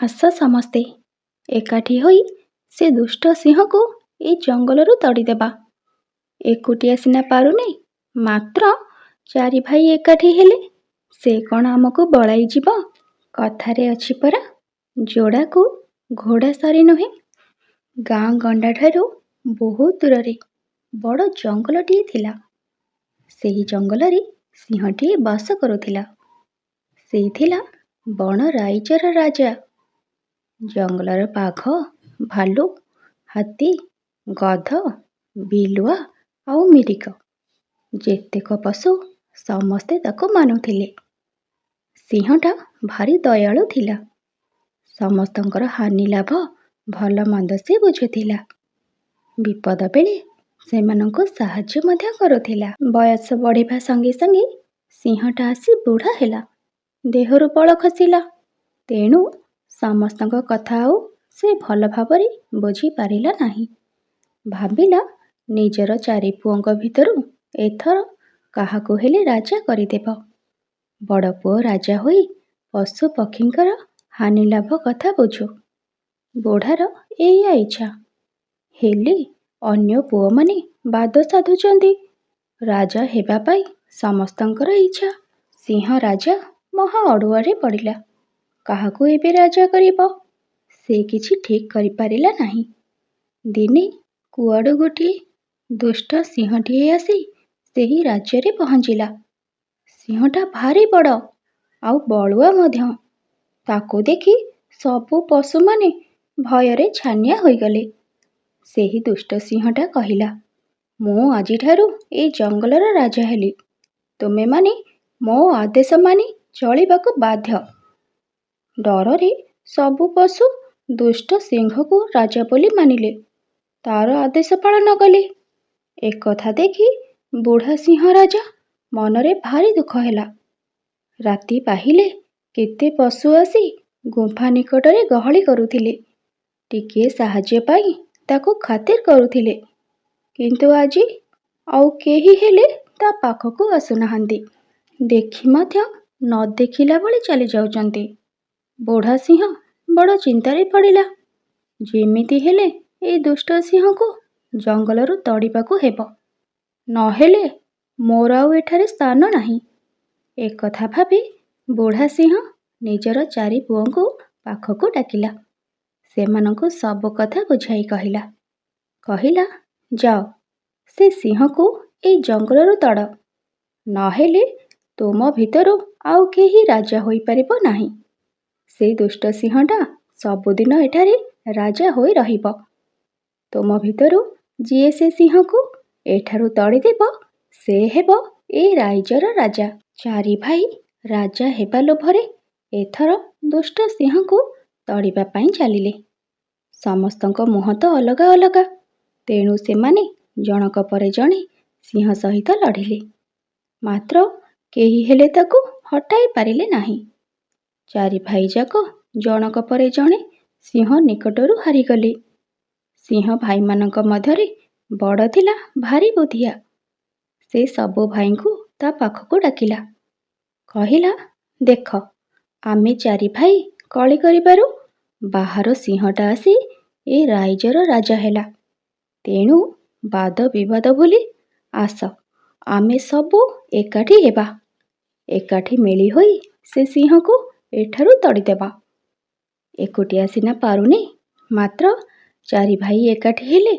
ଆସ ସମସ୍ତେ ଏକାଠି ହୋଇ ସେ ଦୁଷ୍ଟ ସିଂହକୁ ଏଇ ଜଙ୍ଗଲରୁ ତଡ଼ିଦେବା। ଏକୁଟିଆ ସିନା ପାରୁନି, ମାତ୍ର ଚାରି ଭାଇ ଏକାଠି ହେଲେ ସେ କ'ଣ ଆମକୁ ବଳାଇ ଯିବ? କଥାରେ ଅଛି ପରା, ଯୋଡ଼ାକୁ ଘୋଡ଼ା ସରି ନୁହେଁ। ଗାଁ ଗଣ୍ଡାଠାରୁ ବହୁତ ଦୂରରେ ବଡ଼ ଜଙ୍ଗଲଟିଏ ଥିଲା। ସେହି ଜଙ୍ଗଲରେ ସିଂହଟିଏ ବାସ କରୁଥିଲା। ସେ ଥିଲା ବଣ ରାଇଜର ରାଜା। ଜଙ୍ଗଲର ବାଘ, ଭାଲୁ, ହାତୀ, ଗଧ, ବିଲୁଆ ଆଉ ମିରିଗ ଯେତେକ ପଶୁ ସମସ୍ତେ ତାକୁ ମାନୁଥିଲେ। ସିଂହଟା ଭାରି ଦୟାଳୁ ଥିଲା। ସମସ୍ତଙ୍କର ହାନି ଲାଭ ଭଲ ମନ୍ଦ ସେ ବୁଝୁଥିଲା। ବିପଦ ବେଳେ ସେମାନଙ୍କୁ ସାହାଯ୍ୟ ମଧ୍ୟ କରୁଥିଲା। ବୟସ ବଢ଼ିବା ସଙ୍ଗେ ସଙ୍ଗେ ସିଂହଟା ଆସି ବୁଢ଼ା ହେଲା। ଦେହରୁ ବଳ ଖସିଲା। ତେଣୁ ସମସ୍ତଙ୍କ କଥା ଆଉ ସେ ଭଲ ଭାବରେ ବୁଝିପାରିଲା ନାହିଁ। ଭାବିଲା ନିଜର ଚାରି ପୁଅଙ୍କ ଭିତରୁ ଏଥର କାହାକୁ ହେଲେ ରାଜା କରିଦେବ। ବଡ଼ ପୁଅ ରାଜା ହୋଇ ପଶୁ ପକ୍ଷୀଙ୍କର ହାନି ଲାଭ କଥା ବୁଝୁ। ବୁଢ଼ାର ଏଇଆ ଇଚ୍ଛା। ହେଲେ ଅନ୍ୟ ପୁଅମାନେ ବାଦ ସାଧୁଛନ୍ତି। ରାଜା ହେବା ପାଇଁ ସମସ୍ତଙ୍କର ଇଚ୍ଛା। ସିଂହ ରାଜା ମହା ଅଡ଼ୁଆରେ ପଡ଼ିଲା। କାହାକୁ ଏବେ ରାଜା କରିବ ସେ କିଛି ଠିକ୍ କରିପାରିଲା ନାହିଁ। ଦିନେ କୁଆଡ଼ୁ ଗୋଟିଏ ଦୁଷ୍ଟ ସିଂହଟିଏ ଆସି ସେହି ରାଜ୍ୟରେ ପହଞ୍ଚିଲା। ସିଂହଟା ଭାରି ବଡ଼ ଆଉ ବଳୁଆ ମଧ୍ୟ। ତାକୁ ଦେଖି ସବୁ ପଶୁମାନେ ଭୟରେ ଛାନିଆ ହୋଇଗଲେ। ସେହି ଦୁଷ୍ଟ ସିଂହଟା କହିଲା, ମୁଁ ଆଜିଠାରୁ ଏଇ ଜଙ୍ଗଲର ରାଜା ହେଲି। ତୁମେମାନେ ମୋ ଆଦେଶ ମାନି ଚଳିବାକୁ ବାଧ୍ୟ। ଡରରେ ସବୁ ପଶୁ ଦୁଷ୍ଟ ସିଂହକୁ ରାଜା ବୋଲି ମାନିଲେ। ତାର ଆଦେଶ ପାଳନ କଲେ। ଏକଥା ଦେଖି ବୁଢ଼ା ସିଂହ ରାଜା ମନରେ ଭାରି ଦୁଃଖ ହେଲା। ରାତି ପାହିଲେ କେତେ ପଶୁ ଆସି ଗୁମ୍ଫା ନିକଟରେ ଗହଳି କରୁଥିଲେ। ଟିକିଏ ସାହାଯ୍ୟ ପାଇଁ ତାକୁ ଖାତିର କରୁଥିଲେ। କିନ୍ତୁ ଆଜି ଆଉ କେହି ହେଲେ ତା ପାଖକୁ ଆସୁନାହାନ୍ତି। ଦେଖି ମଧ୍ୟ ନ ଦେଖିଲା ଭଳି ଚାଲି ଯାଉଛନ୍ତି। ବୁଢ଼ା ସିଂହ ବଡ଼ ଚିନ୍ତାରେ ପଡ଼ିଲା। ଯେମିତି ହେଲେ ଏଇ ଦୁଷ୍ଟ ସିଂହକୁ ଜଙ୍ଗଲରୁ ତଡ଼ିବାକୁ ହେବ। ନହେଲେ ମୋର ଆଉ ଏଠାରେ ସ୍ଥାନ ନାହିଁ। ଏକଥା ଭାବି ବୁଢ଼ା ସିଂହ ନିଜର ଚାରି ପୁଅଙ୍କୁ ପାଖକୁ ଡାକିଲା। ସେମାନଙ୍କୁ ସବୁ କଥା ବୁଝାଇ କହିଲା। ଯାଅ, ସେ ସିଂହକୁ ଏଇ ଜଙ୍ଗଲରୁ ତଡ଼। ନହେଲେ ତୁମ ଭିତରୁ ଆଉ କେହି ରାଜା ହୋଇପାରିବ ନାହିଁ। ସେ ଦୁଷ୍ଟ ସିଂହଟା ସବୁଦିନ ଏଠାରେ ରାଜା ହୋଇ ରହିବ। ତୁମ ଭିତରୁ ଯିଏ ସେ ସିଂହକୁ ଏଠାରୁ ତଡ଼ିଦେବ ସେ ହେବ ଏ ରାଇଜର ରାଜା। ଚାରି ଭାଇ ରାଜା ହେବା ଲୋଭରେ ଏଥର ଦୁଷ୍ଟ ସିଂହକୁ ତଡ଼ିବା ପାଇଁ ଚାଲିଲେ। ସମସ୍ତଙ୍କ ମୁହଁ ତ ଅଲଗା ଅଲଗା। ତେଣୁ ସେମାନେ ଜଣକ ପରେ ଜଣେ ସିଂହ ସହିତ ଲଢ଼ିଲେ। ମାତ୍ର କେହି ହେଲେ ତାକୁ ହଟାଇ ପାରିଲେ ନାହିଁ। ଚାରି ଭାଇଯାକ ଜଣକ ପରେ ଜଣେ ସିଂହ ନିକଟରୁ ହାରିଗଲେ। ସିଂହ ଭାଇମାନଙ୍କ ମଧ୍ୟରେ ବଡ଼ ଥିଲା ଭାରି ବୁଦ୍ଧିଆ। ସେ ସବୁ ଭାଇଙ୍କୁ ତା ପାଖକୁ ଡାକିଲା। କହିଲା, ଦେଖ, ଆମେ ଚାରି ଭାଇ କଳି କରିବାରୁ ବାହାର ସିଂହଟା ଆସି ଏ ରାଇଜର ରାଜା ହେଲା। ତେଣୁ ବାଦ ବିବାଦ ଭୁଲି ଆସ ଆମେ ସବୁ ଏକାଠି ହେବା। ଏକାଠି ମିଳି ହୋଇ ସେ ସିଂହକୁ ଏଠାରୁ ତଡ଼ିଦେବା। ଏକୁଟିଆ ସିନା ପାରୁନି, ମାତ୍ର ଚାରି ଭାଇ ଏକାଠି ହେଲେ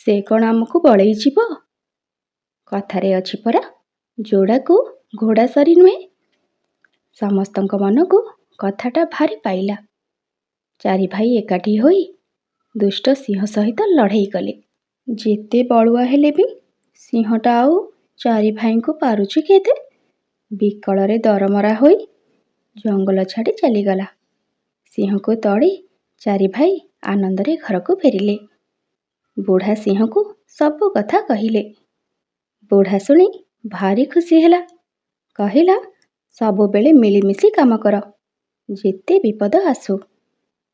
ସେ କ'ଣ ଆମକୁ ବଳେଇ ଯିବ? କଥାରେ ଅଛି ପରା, ଯୋଡ଼ାକୁ ଘୋଡ଼ା ସରି ନୁହେଁ। ସମସ୍ତଙ୍କ ମନକୁ କଥାଟା ଭାରି ପାଇଲା। ଚାରି ଭାଇ ଏକାଠି ହୋଇ ଦୁଷ୍ଟ ସିଂହ ସହିତ ଲଢ଼େଇ କଲେ। ଯେତେ ବଳୁଆ ହେଲେ ବି ସିଂହଟା ଆଉ ଚାରି ଭାଇଙ୍କୁ ପାରୁଛି କେତେ? ବିକଳରେ ଦରମରା ହୋଇ ଜଙ୍ଗଲ ଛାଡ଼ି ଚାଲିଗଲା। ସିଂହକୁ ତଡ଼ି ଚାରି ଭାଇ ଆନନ୍ଦରେ ଘରକୁ ଫେରିଲେ। ବୁଢ଼ା ସିଂହକୁ ସବୁ କଥା କହିଲେ। ବୁଢ଼ା ଶୁଣି ଭାରି ଖୁସି ହେଲା। କହିଲା, ସବୁବେଳେ ମିଳିମିଶି କାମ କର। ଯେତେ ବିପଦ ଆସୁ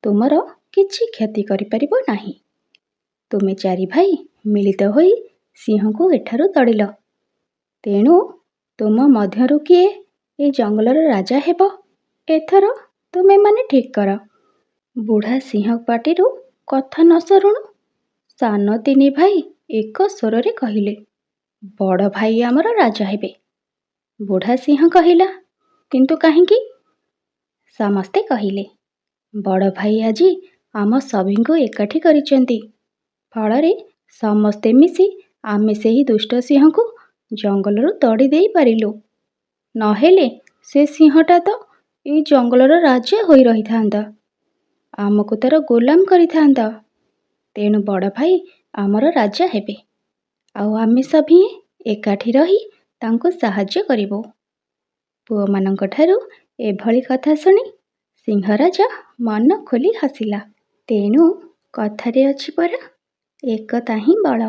ତୁମର କିଛି କ୍ଷତି କରିପାରିବ ନାହିଁ। ତୁମେ ଚାରି ଭାଇ ମିଳିତ ହୋଇ ସିଂହକୁ ଏଠାରୁ ତଡ଼ିଲ। ତେଣୁ ତୁମ ମଧ୍ୟରୁ କିଏ ଏ ଜଙ୍ଗଲର ରାଜା ହେବ ଏଥର ତୁମେମାନେ ଠିକ୍ କର। ବୁଢ଼ା ସିଂହ ପାଟିରୁ କଥା ନ ସରୁଣୁ ସାନ ତିନି ଭାଇ ଏକ ସ୍ୱରରେ କହିଲେ, ବଡ଼ ଭାଇ ଆମର ରାଜା ହେବେ। ବୁଢ଼ା ସିଂହ କହିଲା, କିନ୍ତୁ କାହିଁକି? ସମସ୍ତେ କହିଲେ, ବଡ଼ ଭାଇ ଆଜି ଆମ ସଭିଙ୍କୁ ଏକାଠି କରିଛନ୍ତି। ଫଳରେ ସମସ୍ତେ ମିଶି ଆମେ ସେହି ଦୁଷ୍ଟ ସିଂହକୁ ଜଙ୍ଗଲରୁ ତଡ଼ି ଦେଇ ପାରିଲୁ। ନହେଲେ ସେ ସିଂହଟା ତ ଏଇ ଜଙ୍ଗଲର ରାଜା ହୋଇ ରହିଥାନ୍ତା, ଆମକୁ ତାର ଗୋଲାମ କରିଥାନ୍ତା। ତେଣୁ ବଡ଼ ଭାଇ ଆମର ରାଜା ହେବେ, ଆଉ ଆମେ ସଭିଏଁ ଏକାଠି ରହି ତାଙ୍କୁ ସାହାଯ୍ୟ କରିବୁ। ପୁଅମାନଙ୍କଠାରୁ ଏଭଳି କଥା ଶୁଣି ସିଂହରାଜ ମନ ଖୋଲି ହସିଲା। ତେଣୁ କଥାରେ ଅଛି ପରା, ଏକତା ହିଁ ବଳ।